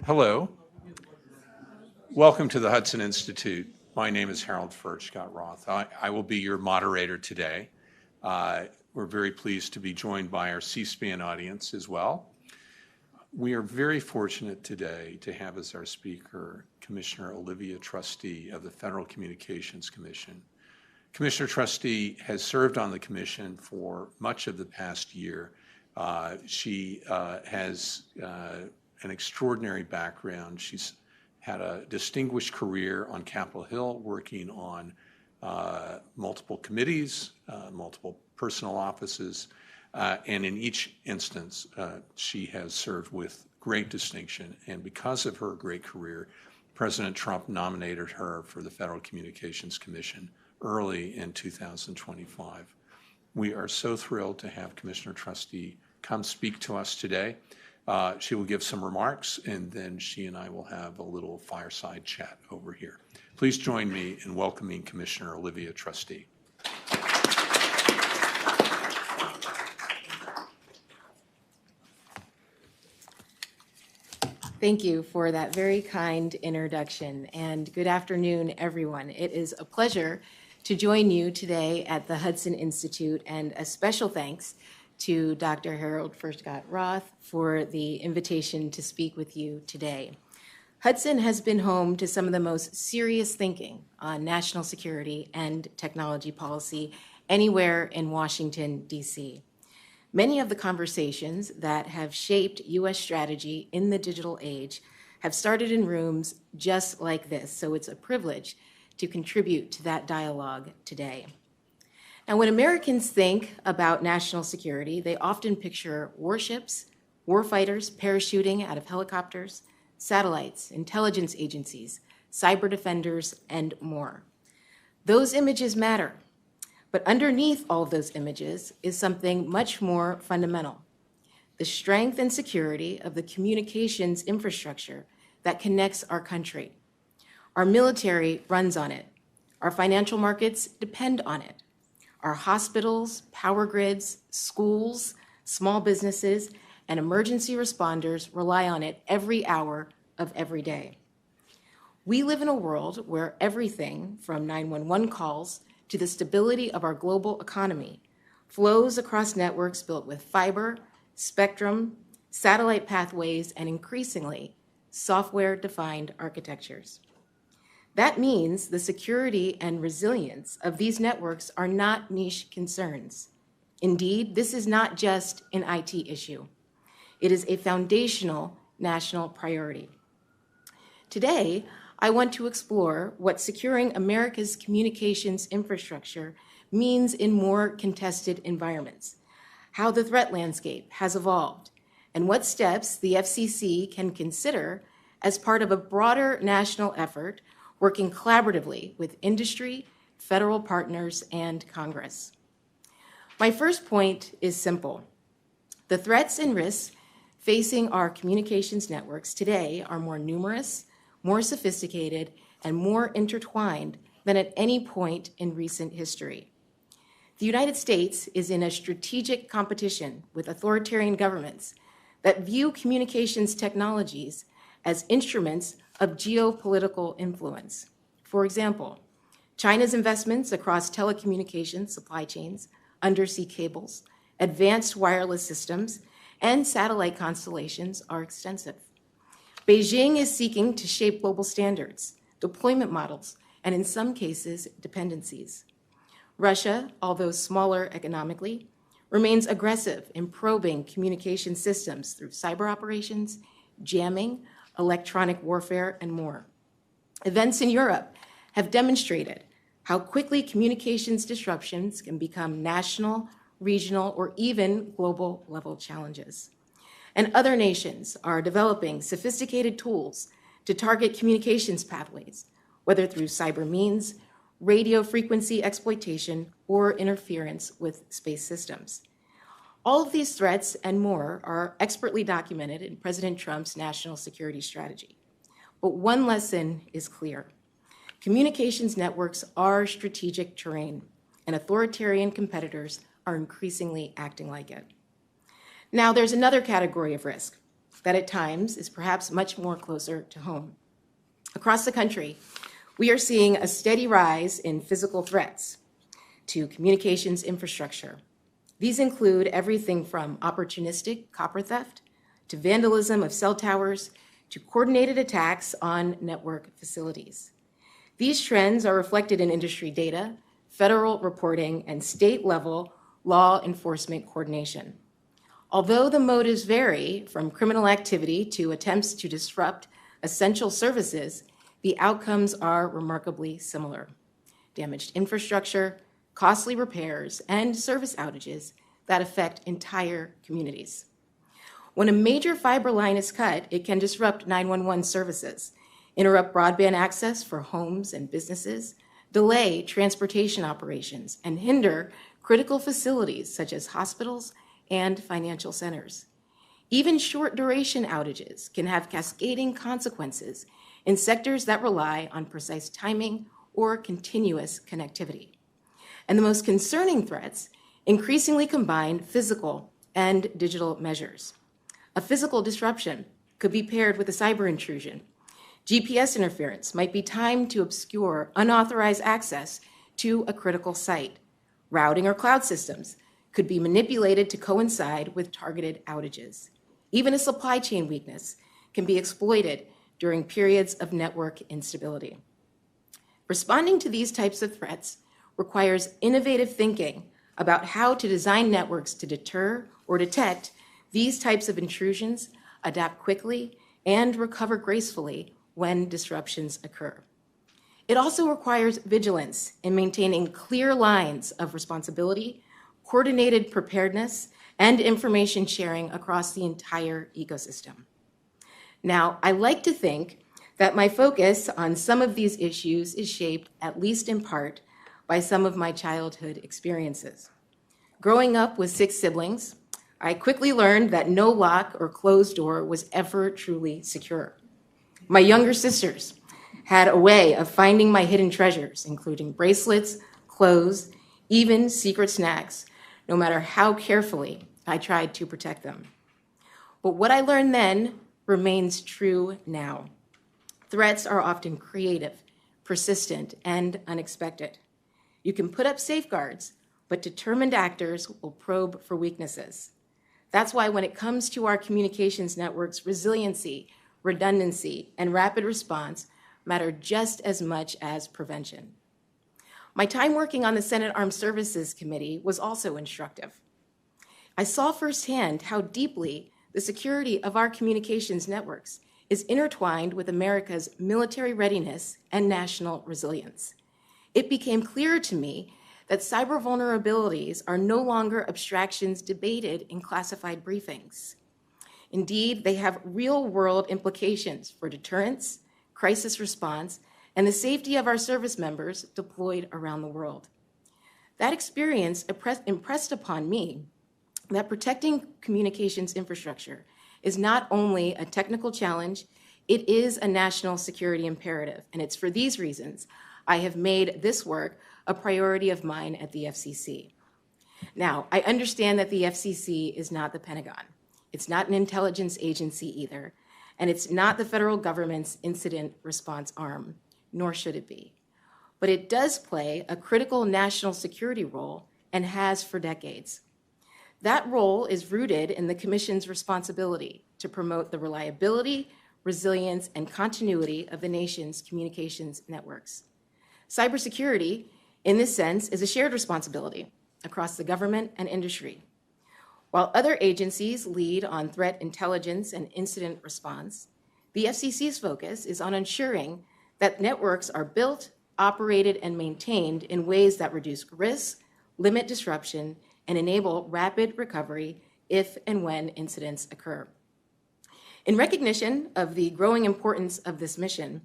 Hello. Welcome to the Hudson Institute. My name is Harold Scott Roth. I will be your moderator today. We're very pleased to be joined by our C-SPAN audience as well. We are very fortunate today to have as our speaker Commissioner Olivia Trusty of the Federal Communications Commission. Commissioner Trusty has served on the commission for much of the past year. She has an extraordinary background. She's had a distinguished career on Capitol Hill, working on multiple committees, multiple personal offices, and in each instance, she has served with great distinction. And because of her great career, President Trump nominated her for the Federal Communications Commission early in 2025. We are so thrilled to have Commissioner Trusty come speak to us today. She will give some remarks, and then she and I will have a little fireside chat over here. Please join me in welcoming Commissioner Olivia Trusty. Thank you for that very kind introduction, and good afternoon, everyone. It is a pleasure to join you today at the Hudson Institute, and a special thanks to Dr. Harold Scott Roth for the invitation to speak with you today. Hudson has been home to some of the most serious thinking on national security and technology policy anywhere in Washington, D.C. Many of the conversations that have shaped U.S. strategy in the digital age have started in rooms just like this, so it's a privilege to contribute to that dialogue today. Now, when Americans think about national security, they often picture warships, warfighters parachuting out of helicopters, satellites, intelligence agencies, cyber defenders, and more. Those images matter. But underneath all of those images is something much more fundamental: the strength and security of the communications infrastructure that connects our country. Our military runs on it. Our financial markets depend on it. Our hospitals, power grids, schools, small businesses, and emergency responders rely on it every hour of every day. We live in a world where everything from 911 calls to the stability of our global economy flows across networks built with fiber, spectrum, satellite pathways, and increasingly, software-defined architectures. That means the security and resilience of these networks are not niche concerns. Indeed, this is not just an IT issue. It is a foundational national priority. Today, I want to explore what securing America's communications infrastructure means in more contested environments, how the threat landscape has evolved, and what steps the FCC can consider as part of a broader national effort working collaboratively with industry, federal partners, and Congress. My first point is simple. The threats and risks facing our communications networks today are more numerous, more sophisticated, and more intertwined than at any point in recent history. The United States is in a strategic competition with authoritarian governments that view communications technologies as instruments of geopolitical influence. For example, China's investments across telecommunications supply chains, undersea cables, advanced wireless systems, and satellite constellations are extensive. Beijing is seeking to shape global standards, deployment models, and in some cases, dependencies. Russia, although smaller economically, remains aggressive in probing communication systems through cyber operations, jamming, electronic warfare, and more. Events in Europe have demonstrated how quickly communications disruptions can become national, regional, or even global level challenges. And other nations are developing sophisticated tools to target communications pathways, whether through cyber means, radio frequency exploitation, or interference with space systems. All of these threats and more are expertly documented in President Trump's national security strategy. But one lesson is clear. Communications networks are strategic terrain, and authoritarian competitors are increasingly acting like it. Now, there's another category of risk, that at times is perhaps much more closer to home. Across the country, we are seeing a steady rise in physical threats to communications infrastructure. These include everything from opportunistic copper theft to vandalism of cell towers to coordinated attacks on network facilities. These trends are reflected in industry data, federal reporting, and state-level law enforcement coordination. Although the motives vary from criminal activity to attempts to disrupt essential services, the outcomes are remarkably similar: damaged infrastructure, costly repairs, and service outages that affect entire communities. When a major fiber line is cut, it can disrupt 911 services, interrupt broadband access for homes and businesses, delay transportation operations, and hinder critical facilities such as hospitals and financial centers. Even short-duration outages can have cascading consequences in sectors that rely on precise timing or continuous connectivity. And the most concerning threats increasingly combine physical and digital measures. A physical disruption could be paired with a cyber intrusion. GPS interference might be timed to obscure unauthorized access to a critical site. Routing or cloud systems could be manipulated to coincide with targeted outages. Even a supply chain weakness can be exploited during periods of network instability. Responding to these types of threats requires innovative thinking about how to design networks to deter or detect these types of intrusions, adapt quickly, and recover gracefully when disruptions occur. It also requires vigilance in maintaining clear lines of responsibility, coordinated preparedness, and information sharing across the entire ecosystem. Now, I like to think that my focus on some of these issues is shaped, at least in part, by some of my childhood experiences. Growing up with 6 siblings, I quickly learned that no lock or closed door was ever truly secure. My younger sisters had a way of finding my hidden treasures, including bracelets, clothes, even secret snacks, no matter how carefully I tried to protect them. But what I learned then remains true now. Threats are often creative, persistent, and unexpected. You can put up safeguards, but determined actors will probe for weaknesses. That's why when it comes to our communications networks, resiliency, redundancy, and rapid response matter just as much as prevention. My time working on the Senate Armed Services Committee was also instructive. I saw firsthand how deeply the security of our communications networks is intertwined with America's military readiness and national resilience. It became clear to me that cyber vulnerabilities are no longer abstractions debated in classified briefings. Indeed, they have real-world implications for deterrence, crisis response, and the safety of our service members deployed around the world. That experience impressed upon me that protecting communications infrastructure is not only a technical challenge, it is a national security imperative. And it's for these reasons I have made this work a priority of mine at the FCC. Now, I understand that the FCC is not the Pentagon. It's not an intelligence agency either, and it's not the federal government's incident response arm, nor should it be. But it does play a critical national security role and has for decades. That role is rooted in the Commission's responsibility to promote the reliability, resilience, and continuity of the nation's communications networks. Cybersecurity, in this sense, is a shared responsibility across the government and industry. While other agencies lead on threat intelligence and incident response, the FCC's focus is on ensuring that networks are built, operated, and maintained in ways that reduce risk, limit disruption, and enable rapid recovery if and when incidents occur. In recognition of the growing importance of this mission,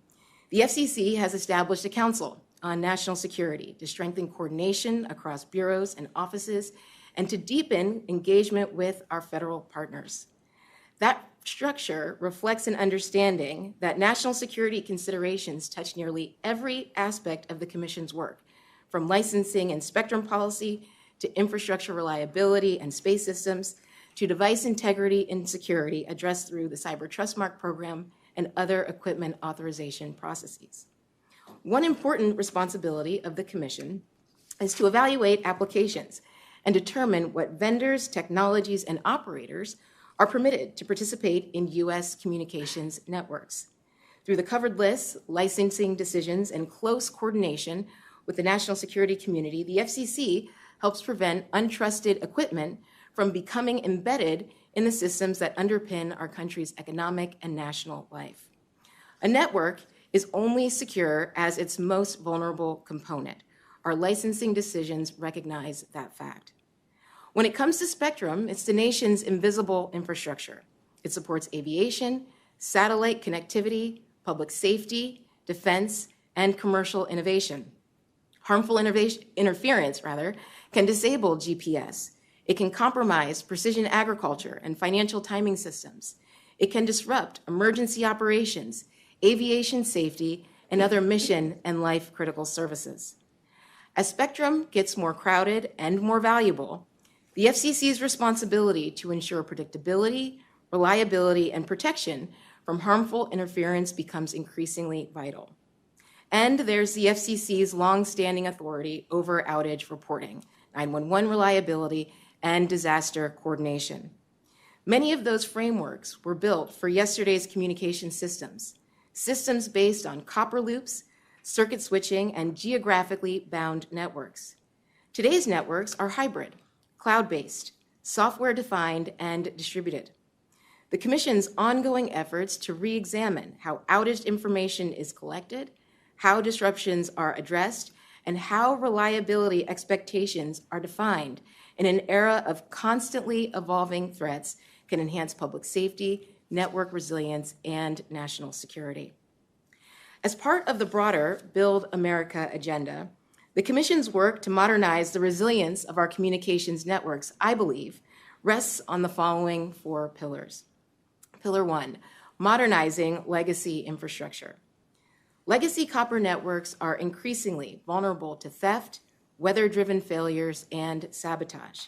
the FCC has established a council on national security to strengthen coordination across bureaus and offices and to deepen engagement with our federal partners. That structure reflects an understanding that national security considerations touch nearly every aspect of the Commission's work, from licensing and spectrum policy to infrastructure reliability and space systems, to device integrity and security addressed through the Cyber Trust Mark program and other equipment authorization processes. One important responsibility of the Commission is to evaluate applications and determine what vendors, technologies, and operators are permitted to participate in U.S. communications networks. Through the covered lists, licensing decisions, and close coordination with the national security community, the FCC helps prevent untrusted equipment from becoming embedded in the systems that underpin our country's economic and national life. A network is only secure as its most vulnerable component. Our licensing decisions recognize that fact. When it comes to spectrum, it's the nation's invisible infrastructure. It supports aviation, satellite connectivity, public safety, defense, and commercial innovation. Harmful interference can disable GPS. It can compromise precision agriculture and financial timing systems. It can disrupt emergency operations, aviation safety, and other mission and life-critical services. As spectrum gets more crowded and more valuable, the FCC's responsibility to ensure predictability, reliability, and protection from harmful interference becomes increasingly vital. And there's the FCC's long-standing authority over outage reporting, 911 reliability, and disaster coordination. Many of those frameworks were built for yesterday's communication systems based on copper loops, circuit switching, and geographically bound networks. Today's networks are hybrid, cloud-based, software-defined, and distributed. The Commission's ongoing efforts to re-examine how outaged information is collected, how disruptions are addressed, and how reliability expectations are defined in an era of constantly evolving threats can enhance public safety, network resilience, and national security. As part of the broader Build America agenda, the Commission's work to modernize the resilience of our communications networks, I believe, rests on the following 4 pillars. Pillar 1, modernizing legacy infrastructure. Legacy copper networks are increasingly vulnerable to theft, weather-driven failures, and sabotage.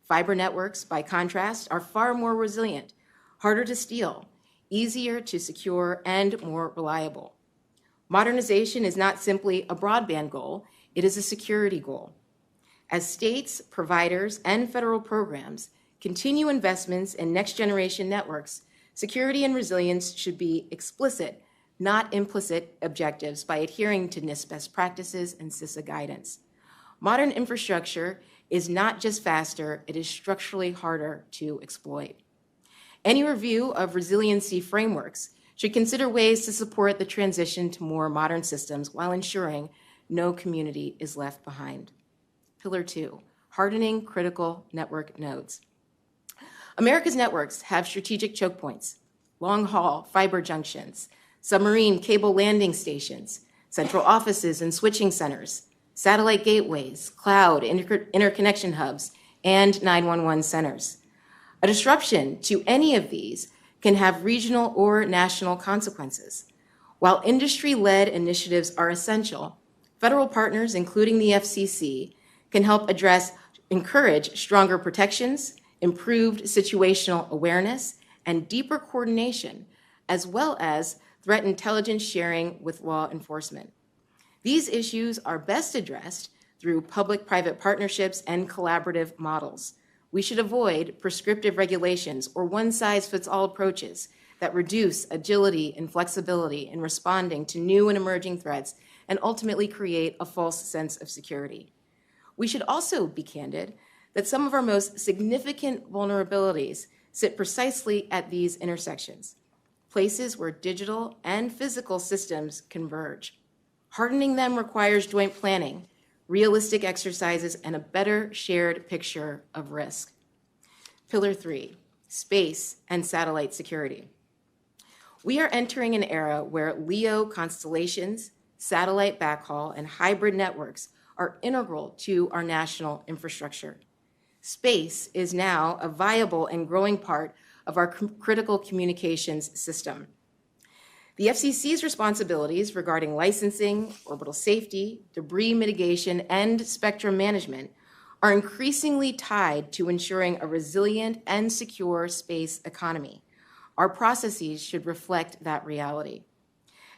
Fiber networks, by contrast, are far more resilient, harder to steal, easier to secure, and more reliable. Modernization is not simply a broadband goal, it is a security goal. As states, providers, and federal programs continue investments in next-generation networks, security and resilience should be explicit, not implicit objectives by adhering to NIST best practices and CISA guidance. Modern infrastructure is not just faster, it is structurally harder to exploit. Any review of resiliency frameworks should consider ways to support the transition to more modern systems while ensuring no community is left behind. Pillar 2, hardening critical network nodes. America's networks have strategic choke points, long-haul fiber junctions, submarine cable landing stations, central offices and switching centers, satellite gateways, cloud interconnection hubs, and 911 centers. A disruption to any of these can have regional or national consequences. While industry-led initiatives are essential, federal partners, including the FCC, can help encourage stronger protections, improved situational awareness, and deeper coordination, as well as threat intelligence sharing with law enforcement. These issues are best addressed through public-private partnerships and collaborative models. We should avoid prescriptive regulations or one-size-fits-all approaches that reduce agility and flexibility in responding to new and emerging threats and ultimately create a false sense of security. We should also be candid that some of our most significant vulnerabilities sit precisely at these intersections, places where digital and physical systems converge. Hardening them requires joint planning, realistic exercises, and a better shared picture of risk. Pillar 3, space and satellite security. We are entering an era where LEO constellations, satellite backhaul, and hybrid networks are integral to our national infrastructure. Space is now a viable and growing part of our critical communications system. The FCC's responsibilities regarding licensing, orbital safety, debris mitigation, and spectrum management are increasingly tied to ensuring a resilient and secure space economy. Our processes should reflect that reality.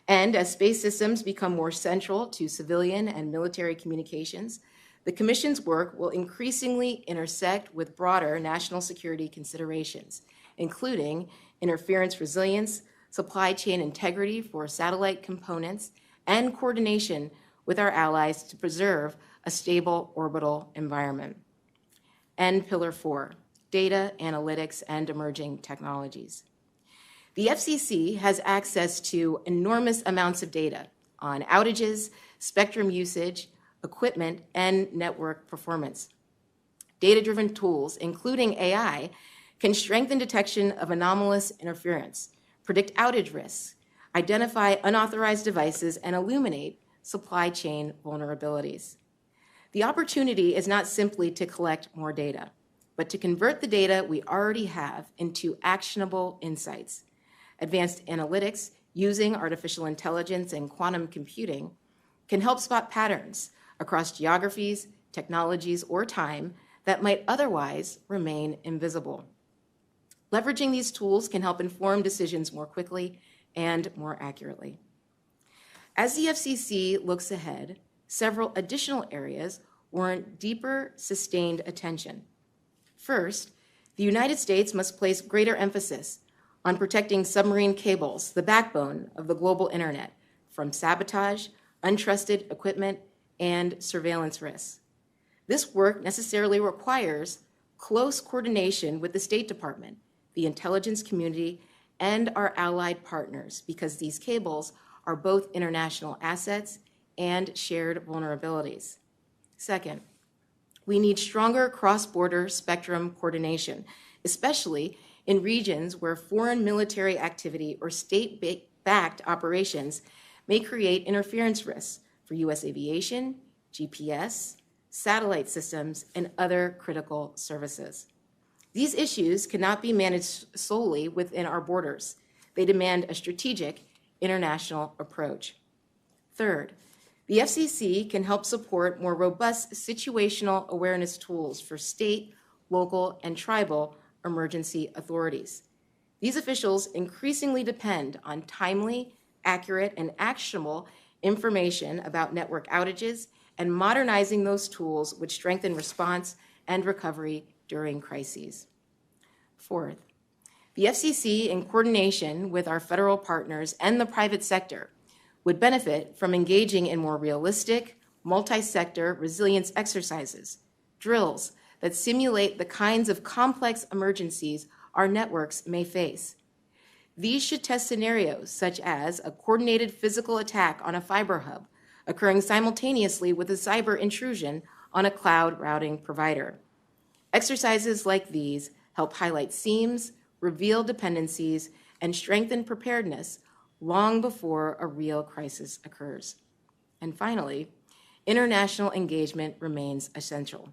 And as space systems become more central to civilian and military communications, the Commission's work will increasingly intersect with broader national security considerations, including interference resilience, supply chain integrity for satellite components, and coordination with our allies to preserve a stable orbital environment. And Pillar 4, data, analytics, and emerging technologies. The FCC has access to enormous amounts of data on outages, spectrum usage, equipment, and network performance. Data-driven tools, including AI, can strengthen detection of anomalous interference, predict outage risks, identify unauthorized devices, and illuminate supply chain vulnerabilities. The opportunity is not simply to collect more data, but to convert the data we already have into actionable insights. Advanced analytics using artificial intelligence and quantum computing can help spot patterns across geographies, technologies, or time that might otherwise remain invisible. Leveraging these tools can help inform decisions more quickly and more accurately. As the FCC looks ahead, several additional areas warrant deeper, sustained attention. First, the United States must place greater emphasis on protecting submarine cables, the backbone of the global internet, from sabotage, untrusted equipment, and surveillance risks. This work necessarily requires close coordination with the State Department, the intelligence community, and our allied partners, because these cables are both international assets and shared vulnerabilities. Second, we need stronger cross-border spectrum coordination, especially in regions where foreign military activity or state-backed operations may create interference risks for U.S. aviation, GPS, satellite systems, and other critical services. These issues cannot be managed solely within our borders. They demand a strategic international approach. Third, the FCC can help support more robust situational awareness tools for state, local, and tribal emergency authorities. These officials increasingly depend on timely, accurate, and actionable information about network outages and modernizing those tools which strengthen response and recovery during crises. Fourth, the FCC, in coordination with our federal partners and the private sector, would benefit from engaging in more realistic, multi-sector resilience exercises, drills that simulate the kinds of complex emergencies our networks may face. These should test scenarios such as a coordinated physical attack on a fiber hub, occurring simultaneously with a cyber intrusion on a cloud routing provider. Exercises like these help highlight seams, reveal dependencies, and strengthen preparedness long before a real crisis occurs. And finally, international engagement remains essential.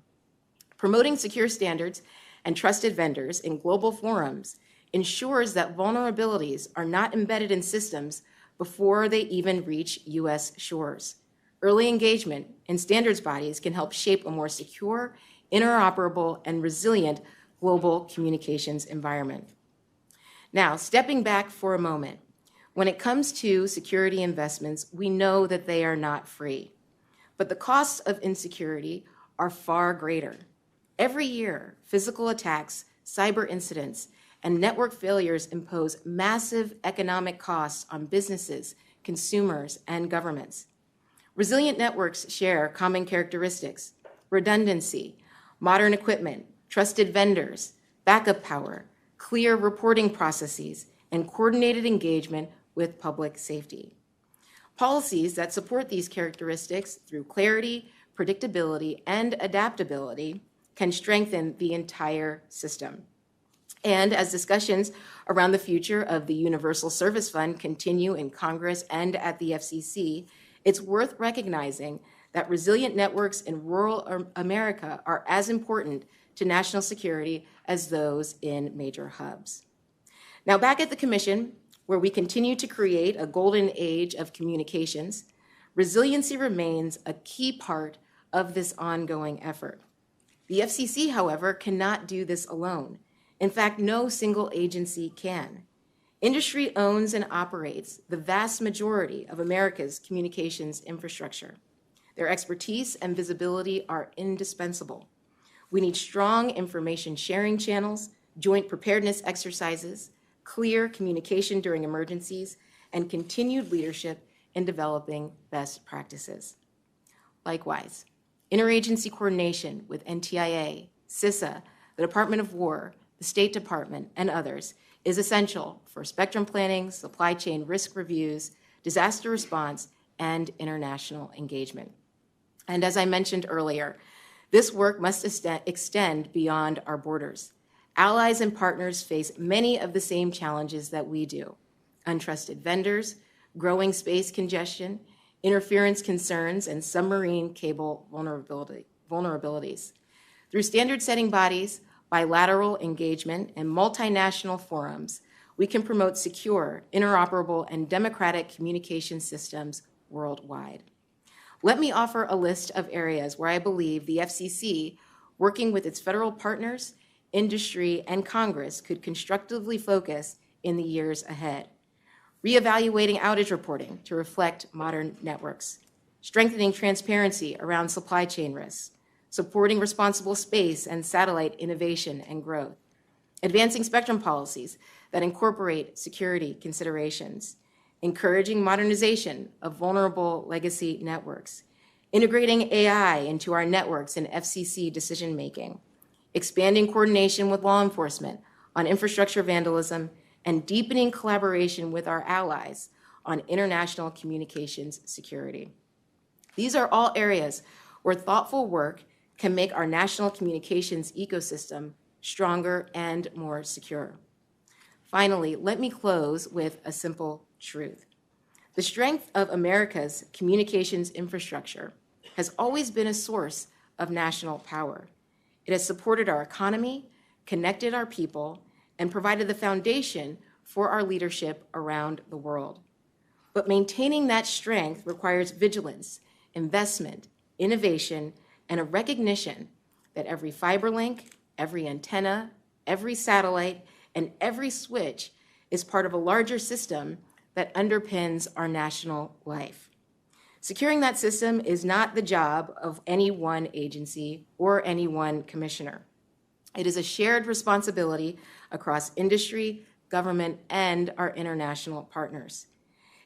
Promoting secure standards and trusted vendors in global forums ensures that vulnerabilities are not embedded in systems before they even reach U.S. shores. Early engagement in standards bodies can help shape a more secure, interoperable, and resilient global communications environment. Now, stepping back for a moment, when it comes to security investments, we know that they are not free, but the costs of insecurity are far greater. Every year, physical attacks, cyber incidents, and network failures impose massive economic costs on businesses, consumers, and governments. Resilient networks share common characteristics: redundancy, modern equipment, trusted vendors, backup power, clear reporting processes, and coordinated engagement with public safety. Policies that support these characteristics through clarity, predictability, and adaptability can strengthen the entire system. And as discussions around the future of the Universal Service Fund continue in Congress and at the FCC, it's worth recognizing that resilient networks in rural America are as important to national security as those in major hubs. Now, back at the Commission, where we continue to create a golden age of communications, resiliency remains a key part of this ongoing effort. The FCC, however, cannot do this alone. In fact, no single agency can. Industry owns and operates the vast majority of America's communications infrastructure. Their expertise and visibility are indispensable. We need strong information sharing channels, joint preparedness exercises, clear communication during emergencies, and continued leadership in developing best practices. Likewise, interagency coordination with NTIA, CISA, the Department of War, the State Department, and others is essential for spectrum planning, supply chain risk reviews, disaster response, and international engagement. And as I mentioned earlier, this work must extend beyond our borders. Allies and partners face many of the same challenges that we do: untrusted vendors, growing space congestion, interference concerns, and submarine cable vulnerabilities. Through standard-setting bodies, bilateral engagement, and multinational forums, we can promote secure, interoperable, and democratic communication systems worldwide. Let me offer a list of areas where I believe the FCC, working with its federal partners, industry, and Congress, could constructively focus in the years ahead. Reevaluating outage reporting to reflect modern networks, strengthening transparency around supply chain risks, supporting responsible space and satellite innovation and growth, advancing spectrum policies that incorporate security considerations, encouraging modernization of vulnerable legacy networks, integrating AI into our networks and FCC decision-making, expanding coordination with law enforcement on infrastructure vandalism, and deepening collaboration with our allies on international communications security. These are all areas where thoughtful work can make our national communications ecosystem stronger and more secure. Finally, let me close with a simple truth. The strength of America's communications infrastructure has always been a source of national power. It has supported our economy, connected our people, and provided the foundation for our leadership around the world. But maintaining that strength requires vigilance, investment, innovation, and a recognition that every fiber link, every antenna, every satellite, and every switch is part of a larger system that underpins our national life. Securing that system is not the job of any one agency or any one commissioner. It is a shared responsibility across industry, government, and our international partners.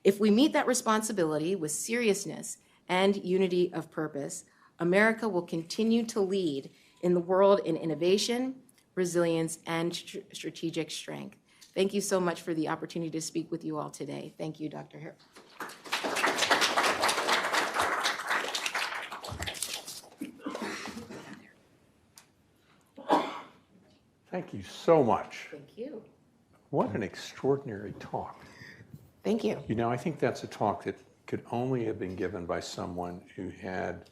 If we meet that responsibility with seriousness and unity of purpose, America will continue to lead in the world in innovation, resilience, and strategic strength. Thank you so much for the opportunity to speak with you all today. Thank you, Dr. Harrell. Thank you so much. Thank you. What an extraordinary talk. Thank you. You know, I think that's a talk that could only have been given by someone who had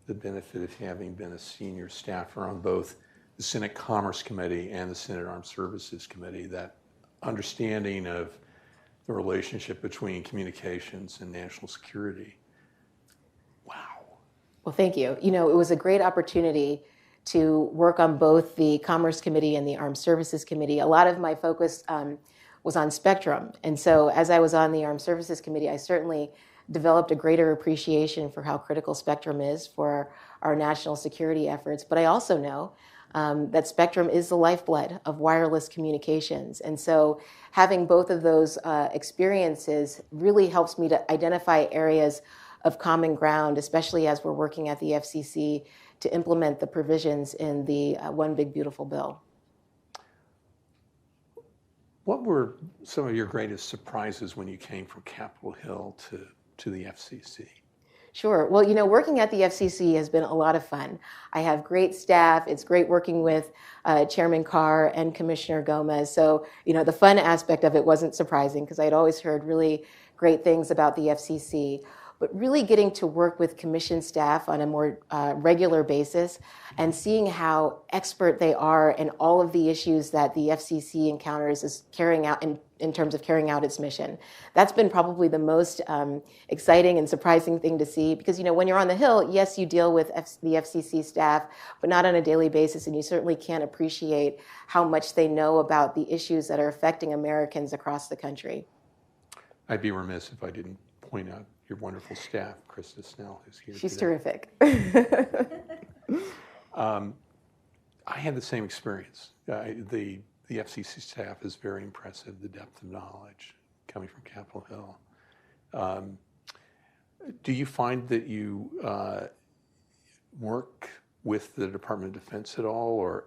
the benefit of having been a senior staffer on both the Senate Commerce Committee and the Senate Armed Services Committee. That understanding of the relationship between communications and national security. Wow. Well, thank you. You know, it was a great opportunity to work on both the Commerce Committee and the Armed Services Committee. A lot of my focus was on spectrum. And so as I was on the Armed Services Committee, I certainly developed a greater appreciation for how critical spectrum is for our national security efforts. But I also know that spectrum is the lifeblood of wireless communications. And so having both of those experiences really helps me to identify areas of common ground, especially as we're working at the FCC to implement the provisions in the One Big Beautiful Bill. What were some of your greatest surprises when you came from Capitol Hill to the FCC? Sure. Well, you know, working at the FCC has been a lot of fun. I have great staff. It's great working with Chairman Carr and Commissioner Gomez. So, you know, the fun aspect of it wasn't surprising because I'd always heard really great things about the FCC. But really getting to work with commission staff on a more regular basis and seeing how expert they are in all of the issues that the FCC encounters is carrying out and in terms of carrying out its mission. That's been probably the most exciting and surprising thing to see, because when you're on the Hill, yes, you deal with the FCC staff, but not on a daily basis, and you certainly can't appreciate how much they know about the issues that are affecting Americans across the country. I'd be remiss if I didn't point out your wonderful staff, Krista Snell, who's here She's today. terrific. I had the same experience. The FCC staff is very impressive, the depth of knowledge coming from Capitol Hill. Do you find that you work with the Department of Defense at all, or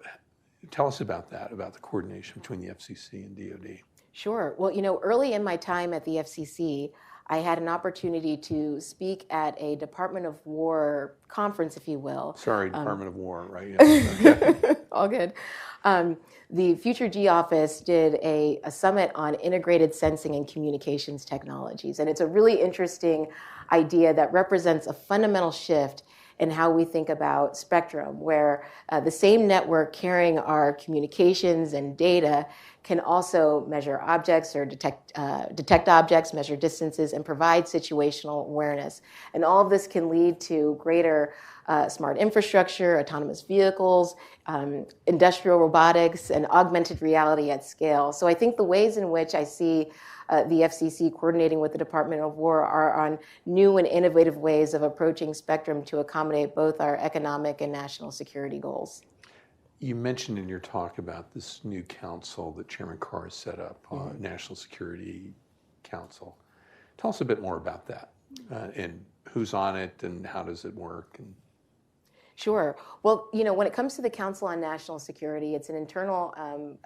tell us about that, about the coordination between the FCC and DoD? Sure. Well, early in my time at the FCC, I had an opportunity to speak at a Department of War conference, if you will. Sorry, Department of War, right? Yeah. All good. The Future G Office did a summit on integrated sensing and communications technologies. And it's a really interesting idea that represents a fundamental shift in how we think about spectrum, where the same network carrying our communications and data can also measure objects or detect objects, measure distances, and provide situational awareness. And all of this can lead to greater smart infrastructure, autonomous vehicles, industrial robotics, and augmented reality at scale. So I think the ways in which I see the FCC coordinating with the Department of War are on new and innovative ways of approaching spectrum to accommodate both our economic and national security goals. You mentioned in your talk about this new council that Chairman Carr has set up, National Security Council. Tell us a bit more about that and who's on it and how does it work? Sure. Well, when it comes to the Council on National Security, it's an internal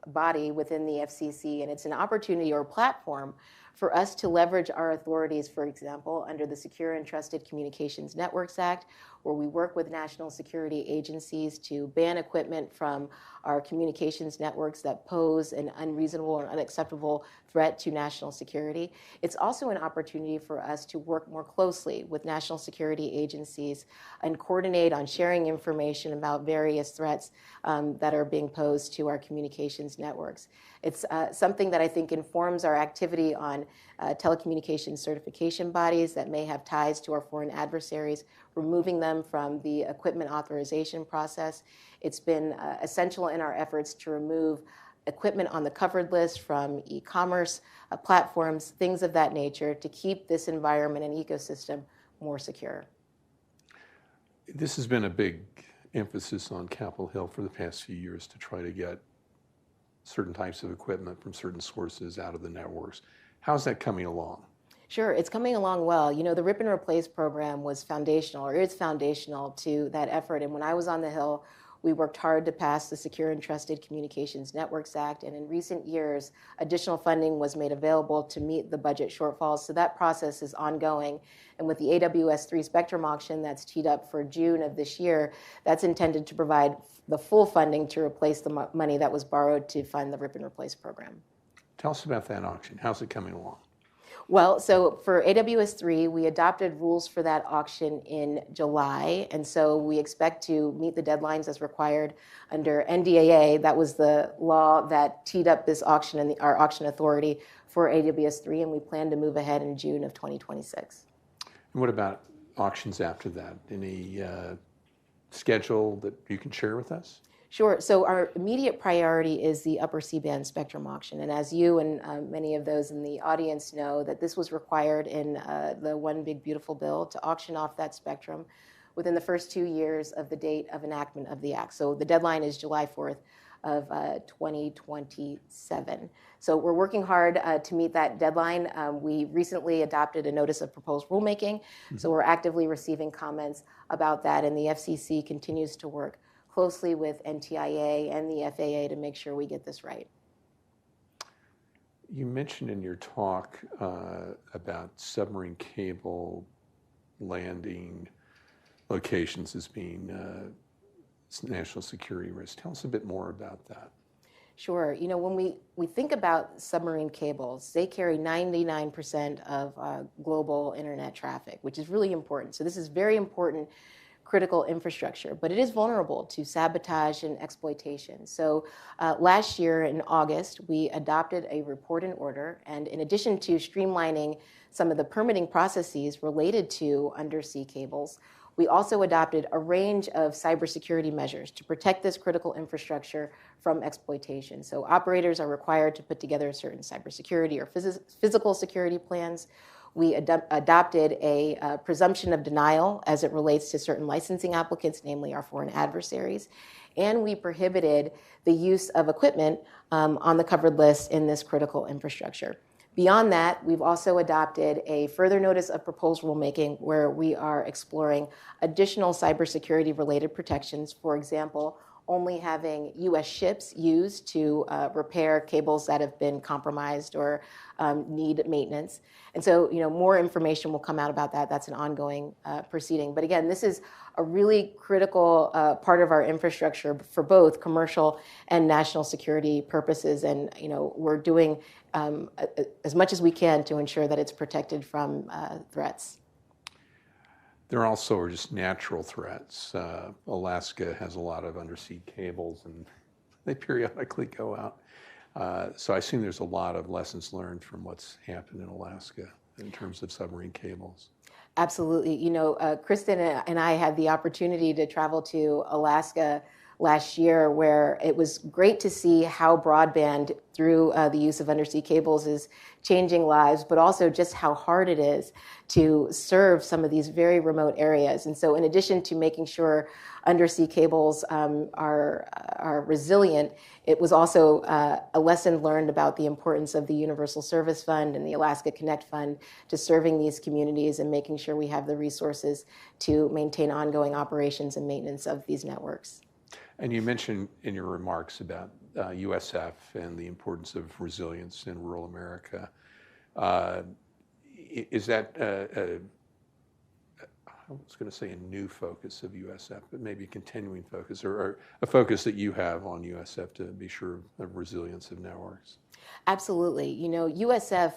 body within the FCC, and it's an opportunity or platform for us to leverage our authorities, for example, under the Secure and Trusted Communications Networks Act, where we work with national security agencies to ban equipment from our communications networks that pose an unreasonable or unacceptable threat to national security. It's also an opportunity for us to work more closely with national security agencies and coordinate on sharing information about various threats that are being posed to our communications networks. It's something that I think informs our activity on telecommunications certification bodies that may have ties to our foreign adversaries, removing them from the equipment authorization process. It's been essential in our efforts to remove equipment on the covered list from e-commerce platforms, things of that nature, to keep this environment and ecosystem more secure. This has been a big emphasis on Capitol Hill for the past few years to try to get certain types of equipment from certain sources out of the networks. How's that coming along? Sure, it's coming along well. The Rip and Replace program was foundational, or is foundational to that effort. And when I was on the Hill, we worked hard to pass the Secure and Trusted Communications Networks Act. And in recent years, additional funding was made available to meet the budget shortfalls. So that process is ongoing. And with the AWS-3 spectrum auction that's teed up for June of this year, that's intended to provide the full funding to replace the money that was borrowed to fund the Rip and Replace program. Tell us about that auction. How's it coming along? Well, so for AWS-3, we adopted rules for that auction in July, and so we expect to meet the deadlines as required under NDAA. That was the law that teed up this auction and our auction authority for AWS-3, and we plan to move ahead in June of 2026. And what about auctions after that? Any schedule that you can share with us? Sure. So our immediate priority is the upper C-band spectrum auction. And as you and many of those in the audience know, that this was required in the One Big Beautiful Bill to auction off that spectrum within the first 2 years of the date of enactment of the act. So the deadline is July 4th of 2027. So we're working hard to meet that deadline. We recently adopted a notice of proposed rulemaking. So we're actively receiving comments about that, and the FCC continues to work closely with NTIA and the FAA to make sure we get this right. You mentioned in your talk about submarine cable landing locations as being national security risk. Tell us a bit more about that. Sure. When we think about submarine cables, they carry 99% of global internet traffic, which is really important. So this is very important, critical infrastructure, but it is vulnerable to sabotage and exploitation. So last year in August, we adopted a report and order, and in addition to streamlining some of the permitting processes related to undersea cables, we also adopted a range of cybersecurity measures to protect this critical infrastructure from exploitation. So operators are required to put together certain cybersecurity or physical security plans. We adopted a presumption of denial as it relates to certain licensing applicants, namely our foreign adversaries. And we prohibited the use of equipment on the covered list in this critical infrastructure. Beyond that, we've also adopted a further notice of proposed rulemaking where we are exploring additional cybersecurity related protections. For example, only having U.S. ships used to repair cables that have been compromised or need maintenance. And so, more information will come out about that. That's an ongoing proceeding. But again, this is a really critical part of our infrastructure for both commercial and national security purposes. And, we're doing as much as we can to ensure that it's protected from threats. There also are just natural threats. Alaska has a lot of undersea cables, and they periodically go out. So I assume there's a lot of lessons learned from what's happened in Alaska in terms of submarine cables. Absolutely. Kristen and I had the opportunity to travel to Alaska last year, where it was great to see how broadband through the use of undersea cables is changing lives, but also just how hard it is to serve some of these very remote areas. And so in addition to making sure undersea cables are resilient, it was also a lesson learned about the importance of the Universal Service Fund and the Alaska Connect Fund to serving these communities and making sure we have the resources to maintain ongoing operations and maintenance of these networks. And you mentioned in your remarks about USF and the importance of resilience in rural America. Is that, I was going to say a new focus of USF, but maybe a continuing focus or a focus that you have on USF to be sure of resilience of networks? Absolutely. USF,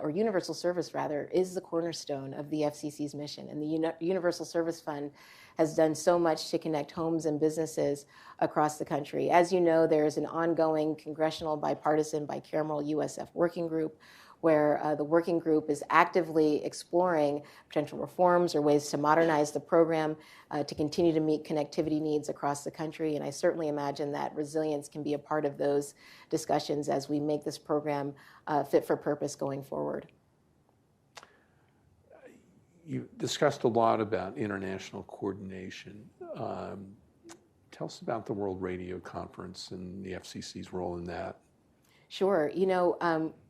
or Universal Service rather, is the cornerstone of the FCC's mission. And the Universal Service Fund has done so much to connect homes and businesses across the country. As you know, there is an ongoing congressional bipartisan bicameral USF working group where the working group is actively exploring potential reforms or ways to modernize the program to continue to meet connectivity needs across the country. And I certainly imagine that resilience can be a part of those discussions as we make this program fit for purpose going forward. You discussed a lot about international coordination. Tell us about the World Radio Conference and the FCC's role in that. Sure.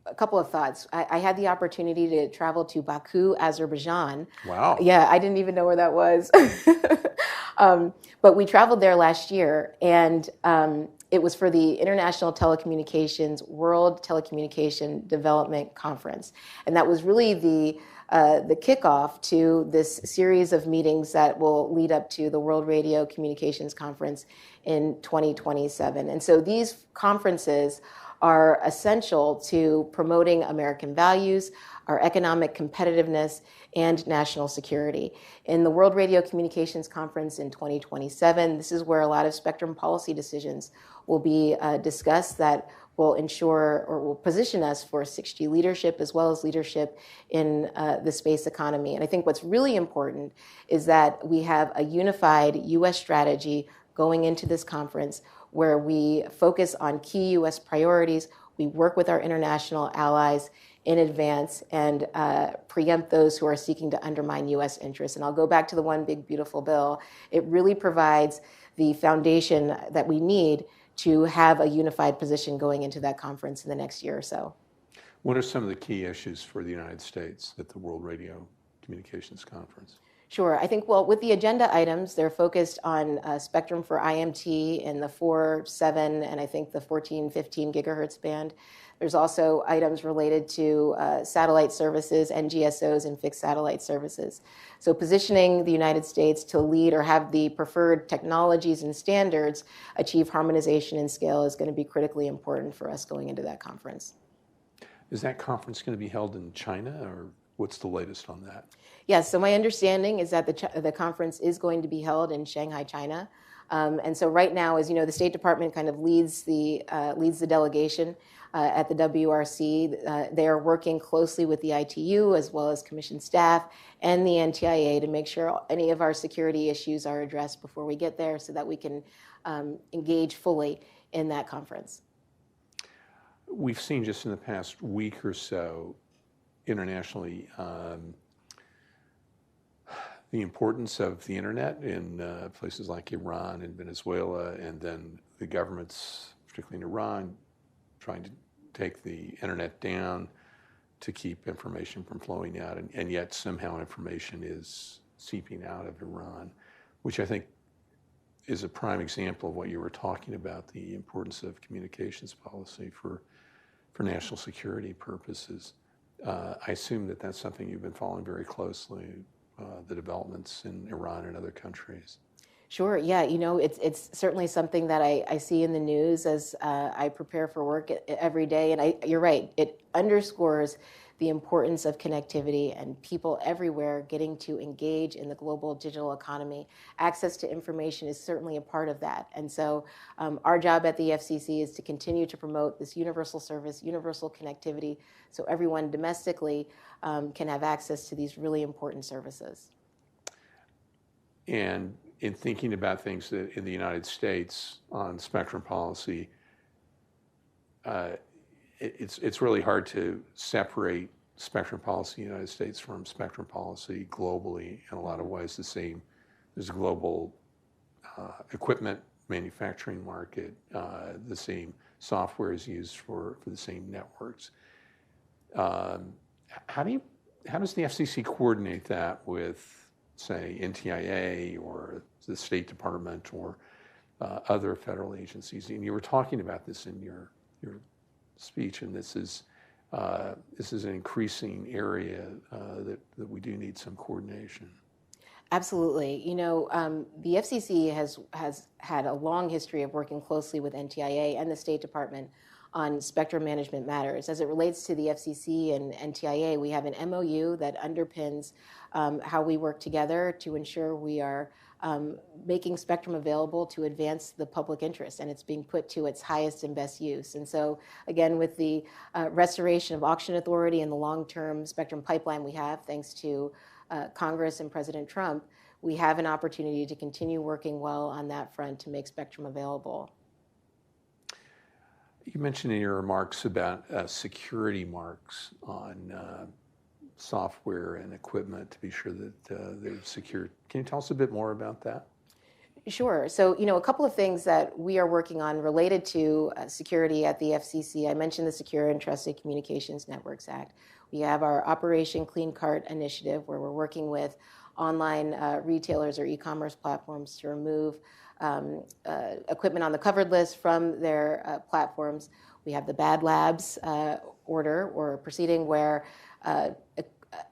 A couple of thoughts. I had the opportunity to travel to Baku, Azerbaijan. Wow. Yeah, I didn't even know where that was. But we traveled there last year, and it was for the International Telecommunications World Telecommunication Development Conference. And that was really the kickoff to this series of meetings that will lead up to the World Radio Communications Conference in 2027. And so these conferences are essential to promoting American values, our economic competitiveness, and national security. In the World Radio Communications Conference in 2027, this is where a lot of spectrum policy decisions will be discussed that will ensure or will position us for 6G leadership as well as leadership in the space economy. And I think what's really important is that we have a unified U.S. strategy going into this conference where we focus on key U.S. priorities, we work with our international allies in advance and preempt those who are seeking to undermine U.S. interests. And I'll go back to the One Big Beautiful Bill. It really provides the foundation that we need to have a unified position going into that conference in the next year or so. What are some of the key issues for the United States at the World Radio Communications Conference? Sure. I think, with the agenda items, they're focused on spectrum for IMT in the 4, 7, and I think the 14, 15 gigahertz band. There's also items related to satellite services, NGSOs, and fixed satellite services. So positioning the United States to lead or have the preferred technologies and standards achieve harmonization and scale is going to be critically important for us going into that conference. Is that conference going to be held in China, or What's the latest on that? Yes, so my understanding is that the conference is going to be held in Shanghai, China. And so right now, as you know, the State Department kind of leads the delegation at the WRC. They are working closely with the ITU as well as commission staff and the NTIA to make sure any of our security issues are addressed before we get there so that we can engage fully in that conference. We've seen just in the past week or so internationally the importance of the internet in places like Iran and Venezuela, and then the governments, particularly in Iran, trying to take the internet down to keep information from flowing out, and yet somehow information is seeping out of Iran, which I think is a prime example of what you were talking about, the importance of communications policy for national security purposes. I assume that that's something you've been following very closely, the developments in Iran and other countries. Sure, yeah, you know, it's certainly something that I see in the news as I prepare for work every day. And you're right, it underscores the importance of connectivity and people everywhere getting to engage in the global digital economy. Access to information is certainly a part of that. And so our job at the FCC is to continue to promote this universal service, universal connectivity, so everyone domestically can have access to these really important services. And in thinking about things in the United States on spectrum policy, it's really hard to separate spectrum policy in the United States from spectrum policy globally in a lot of ways. There's a global equipment manufacturing market, the same software is used for the same networks. How does the FCC coordinate that with, say, NTIA or the State Department or other federal agencies? And you were talking about this in your speech, and this is an increasing area that we do need some coordination. Absolutely. You know, the FCC has had a long history of working closely with NTIA and the State Department on spectrum management matters. As it relates to the FCC and NTIA, we have an MOU that underpins how we work together to ensure we are making spectrum available to advance the public interest, and it's being put to its highest and best use. And so, again, with the restoration of auction authority and the long-term spectrum pipeline we have, thanks to Congress and President Trump, we have an opportunity to continue working well on that front to make spectrum available. You mentioned in your remarks about security marks on software and equipment to be sure that they're secure. Can you tell us a bit more about that? Sure. So, you know, a couple of things that we are working on related to security at the FCC. I mentioned the Secure and Trusted Communications Networks Act. We have our Operation Clean Cart initiative, where we're working with online retailers or e-commerce platforms to remove equipment on the covered list from their platforms. We have the Bad Labs order or proceeding where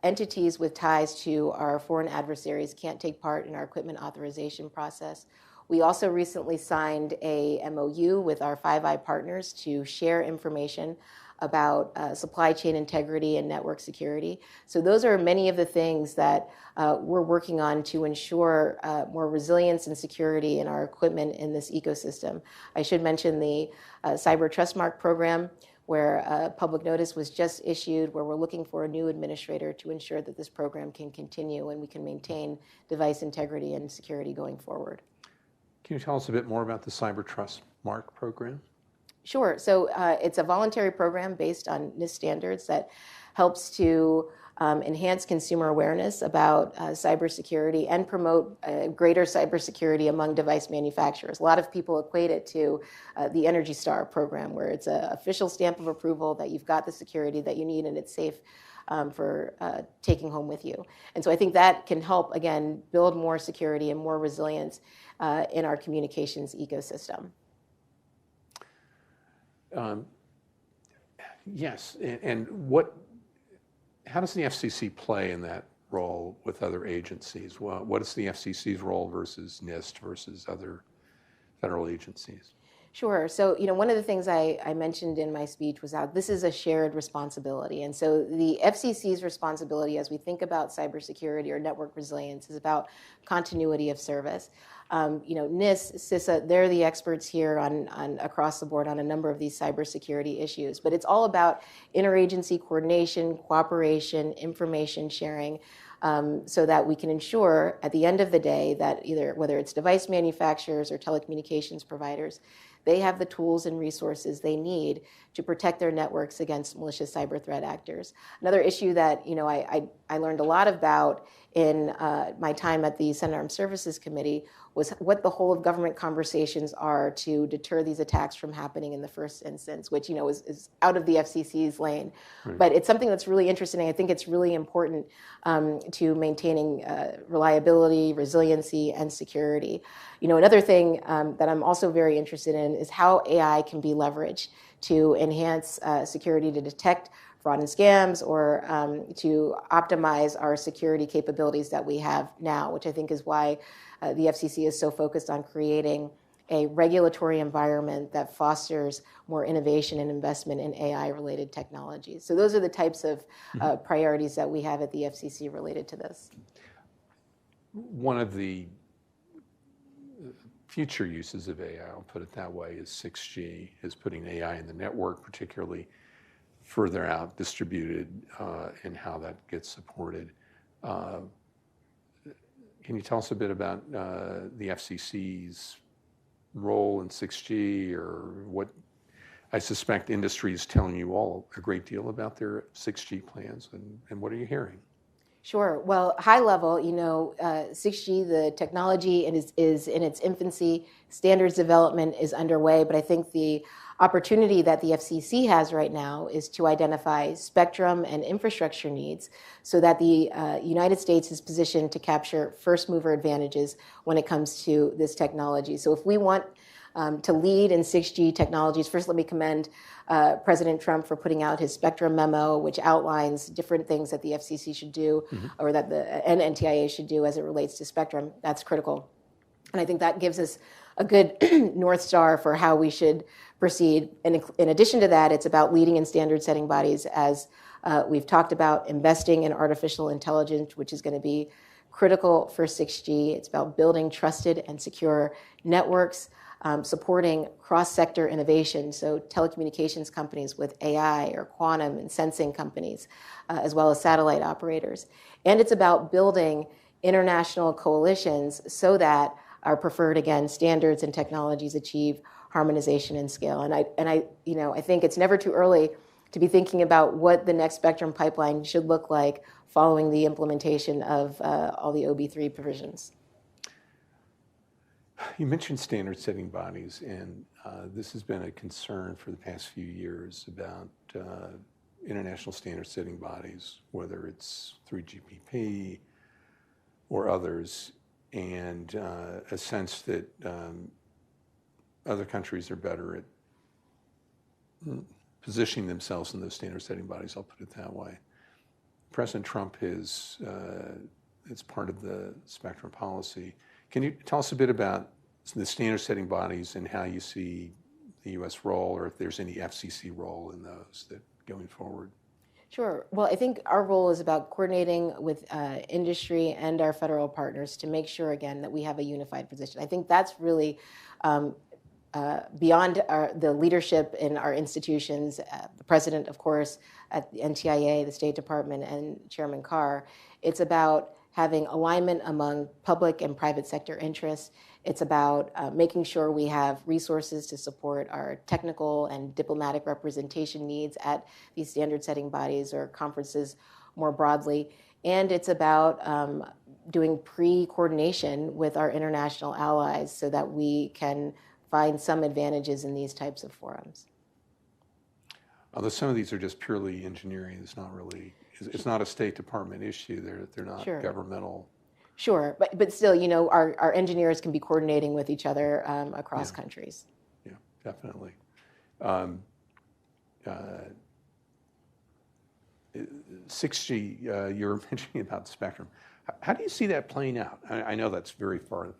entities with ties to our foreign adversaries can't take part in our equipment authorization process. We also recently signed a MOU with our Five Eye partners to share information about supply chain integrity and network security. So those are many of the things that we're working on to ensure more resilience and security in our equipment in this ecosystem. I should mention the Cyber Trust Mark program, where a public notice was just issued, where we're looking for a new administrator to ensure that this program can continue and we can maintain device integrity and security going forward. Can you tell us a bit more about the Cyber Trust Mark program? Sure. So it's a voluntary program based on NIST standards that helps to enhance consumer awareness about cybersecurity and promote greater cybersecurity among device manufacturers. A lot of people equate it to the Energy Star program, where it's an official stamp of approval that you've got the security that you need and it's safe for taking home with you. And so I think that can help, again, build more security and more resilience in our communications ecosystem. Yes, and how does the FCC play in that role with other agencies? What is the FCC's role versus NIST versus other federal agencies? Sure. So, one of the things I mentioned in my speech was how this is a shared responsibility. And so the FCC's responsibility as we think about cybersecurity or network resilience is about continuity of service. NIST, CISA, they're the experts here on across the board on a number of these cybersecurity issues. But it's all about interagency coordination, cooperation, information sharing, so that we can ensure at the end of the day that whether it's device manufacturers or telecommunications providers, they have the tools and resources they need to protect their networks against malicious cyber threat actors. Another issue that I learned a lot about in my time at the Senate Armed Services Committee was what the whole of government conversations are to deter these attacks from happening in the first instance, which is out of the FCC's lane. Right. But it's something that's really interesting. I think it's really important to maintaining reliability, resiliency, and security. Another thing that I'm also very interested in is how AI can be leveraged to enhance security, to detect fraud and scams, or to optimize our security capabilities that we have now, which I think is why the FCC is so focused on creating a regulatory environment that fosters more innovation and investment in AI-related technologies. So those are the types of priorities that we have at the FCC related to this. One of the future uses of AI, I'll put it that way, is 6G, is putting AI in the network, particularly further out distributed, and how that gets supported. Can you tell us a bit about the FCC's role in 6G, or what? I suspect industry is telling you all a great deal about their 6G plans, and what are you hearing? Sure. Well, high level, 6G, the technology is in its infancy. Standards development is underway, but I think the opportunity that the FCC has right now is to identify spectrum and infrastructure needs so that the United States is positioned to capture first mover advantages when it comes to this technology. So if we want to lead in 6G technologies, first let me commend President Trump for putting out his Spectrum memo, which outlines different things that the FCC should do, or that the NTIA should do as it relates to spectrum. That's critical. And I think that gives us a good North Star for how we should proceed. And in addition to that, it's about leading in standard setting bodies, as we've talked about, investing in artificial intelligence, which is going to be critical for 6G. It's about building trusted and secure networks, supporting cross-sector innovation, so telecommunications companies with AI or quantum and sensing companies, as well as satellite operators. And it's about building international coalitions so that our preferred, again, standards and technologies achieve harmonization and scale. And I think it's never too early to be thinking about what the next spectrum pipeline should look like following the implementation of all the OB3 provisions. You mentioned standard setting bodies, and this has been a concern for the past few years about international standard setting bodies, whether it's through GPP or others, and a sense that other countries are better at positioning themselves in those standard setting bodies, I'll put it that way. President Trump is, it's part of the spectrum policy. Can you tell us a bit about the standard setting bodies and how you see the U.S. role, or if there's any FCC role in those that going forward? Sure. Well, I think our role is about coordinating with industry and our federal partners to make sure, again, that we have a unified position. I think that's really beyond the leadership in our institutions, the president, of course, at the NTIA, the State Department, and Chairman Carr. It's about having alignment among public and private sector interests. It's about making sure we have resources to support our technical and diplomatic representation needs at these standard setting bodies or conferences more broadly. And it's about doing pre-coordination with our international allies so that we can find some advantages in these types of forums. Although some of these are just purely engineering, it's not really, it's not a State Department issue. They're not Sure. Governmental. Sure, but still, our engineers can be coordinating with each other across countries. Yeah, definitely. 6G, you're mentioning about the spectrum. How do you see that playing out? I know that's very far,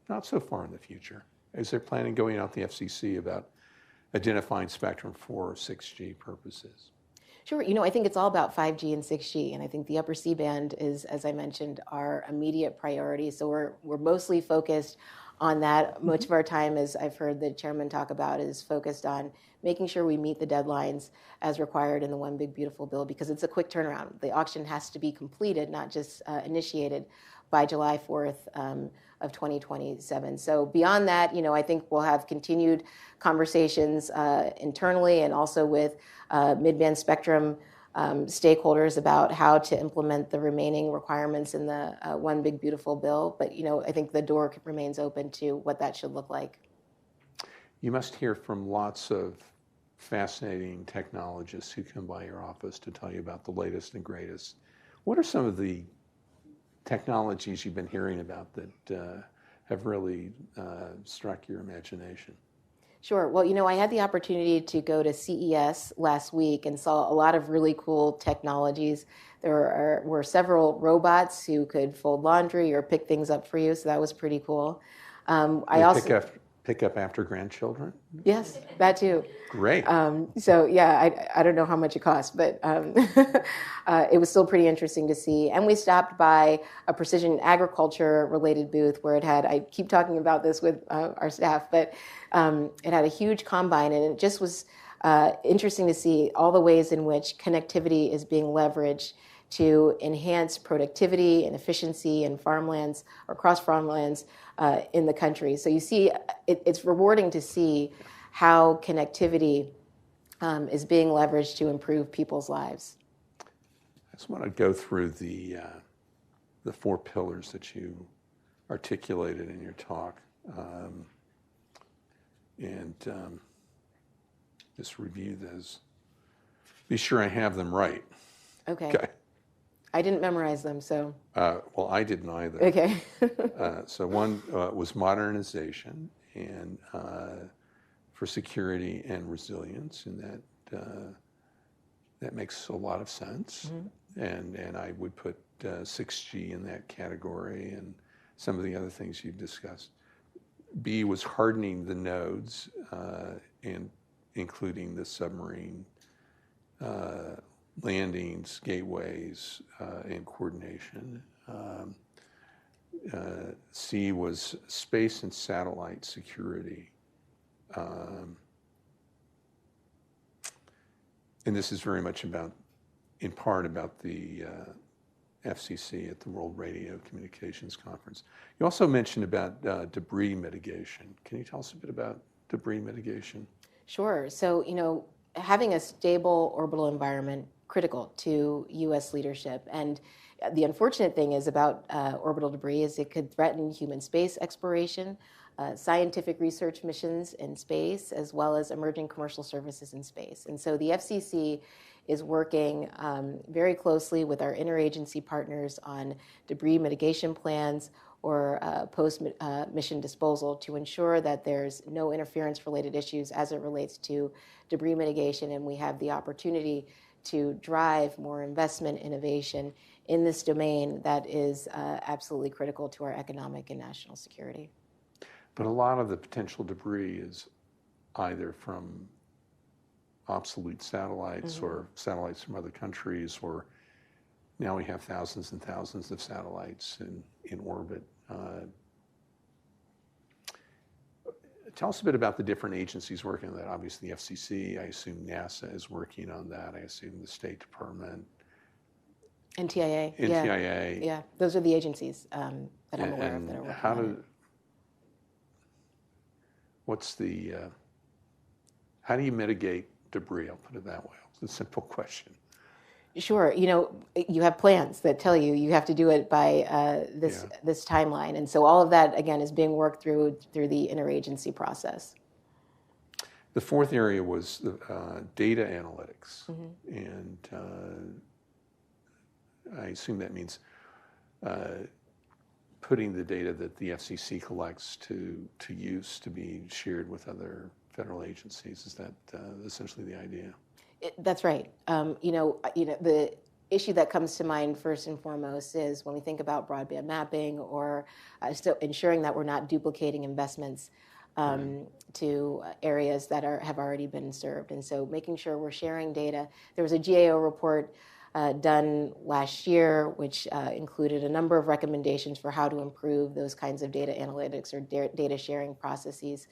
not so far in the future. Is there planning going out the FCC about identifying spectrum for 6G purposes? Sure. I think it's all about 5G and 6G, and I think the upper C-band is, as I mentioned, our immediate priority. So we're mostly focused on that. Much of our time, as I've heard the chairman talk about, is focused on making sure we meet the deadlines as required in the One Big Beautiful Bill, because it's a quick turnaround. The auction has to be completed, not just initiated, by July 4th of 2027. So beyond that, I think we'll have continued conversations internally and also with mid-band spectrum stakeholders about how to implement the remaining requirements in the One Big Beautiful Bill. But, I think the door remains open to what that should look like. You must hear from lots of fascinating technologists who come by your office to tell you about the latest and greatest. What are some of the technologies you've been hearing about that have really struck your imagination? Sure. Well, I had the opportunity to go to CES last week and saw a lot of really cool technologies. There were several robots who could fold laundry or pick things up for you, so that was pretty cool. Pick up after grandchildren? Yes, that too. Great. So yeah, I don't know how much it cost, but it was still pretty interesting to see. And we stopped by a precision agriculture related booth where it had, I keep talking about this with our staff, but it had a huge combine, and it just was interesting to see all the ways in which connectivity is being leveraged to enhance productivity and efficiency in farmlands or across farmlands in the country. So you see, it's rewarding to see how connectivity is being leveraged to improve people's lives. I just want to go through the 4 pillars that you articulated in your talk, and just review those. Be sure I have them right. Okay. I didn't memorize them, so. Well, I didn't either. Okay. So one was modernization and for security and resilience, and that makes a lot of sense. Mm-hmm. And I would put 6G in that category and some of the other things you've discussed. B was hardening the nodes and including the submarine landings, gateways, and coordination. C was space and satellite security. And this is very much about, in part, about the FCC at the World Radio Communications Conference. You also mentioned about debris mitigation. Can you tell us a bit about debris mitigation? Sure. So, having a stable orbital environment critical to U.S. leadership. And the unfortunate thing is about orbital debris is it could threaten human space exploration, scientific research missions in space, as well as emerging commercial services in space. And so the FCC is working very closely with our interagency partners on debris mitigation plans or post-mission disposal to ensure that there's no interference-related issues as it relates to debris mitigation, and we have the opportunity to drive more investment innovation in this domain that is absolutely critical to our economic and national security. But a lot of the potential debris is either from obsolete satellites mm-hmm. or satellites from other countries, or now we have thousands and thousands of satellites in orbit. Tell us a bit about the different agencies working on that. Obviously, the FCC, I assume NASA is working on that. I assume the State Department. NTIA. NTIA. Yeah, those are the agencies that I'm aware of that are working on it. How do you mitigate debris? I'll put it that way. It's a simple question. Sure. You have plans that tell you have to do it by this timeline. And so all of that, again, is being worked through the interagency process. The fourth area was the data analytics. Mm-hmm. And I assume that means putting the data that the FCC collects to use to be shared with other federal agencies. Is that essentially the idea? That's right. The issue that comes to mind first and foremost is when we think about broadband mapping or still ensuring that we're not duplicating investments to areas that have already been served. And so making sure we're sharing data. There was a GAO report done last year, which included a number of recommendations for how to improve those kinds of data analytics or data sharing processes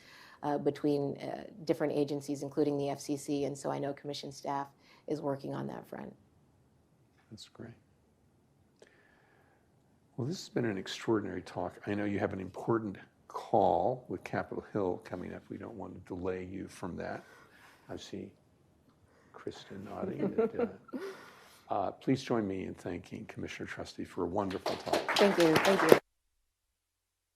between different agencies, including the FCC. And so I know Commission staff is working on that front. That's great. Well, this has been an extraordinary talk. I know you have an important call with Capitol Hill coming up. We don't want to delay you from that. I see Kristen nodding. Please join me in thanking Commissioner Trusty for a wonderful talk. Thank you. Thank you.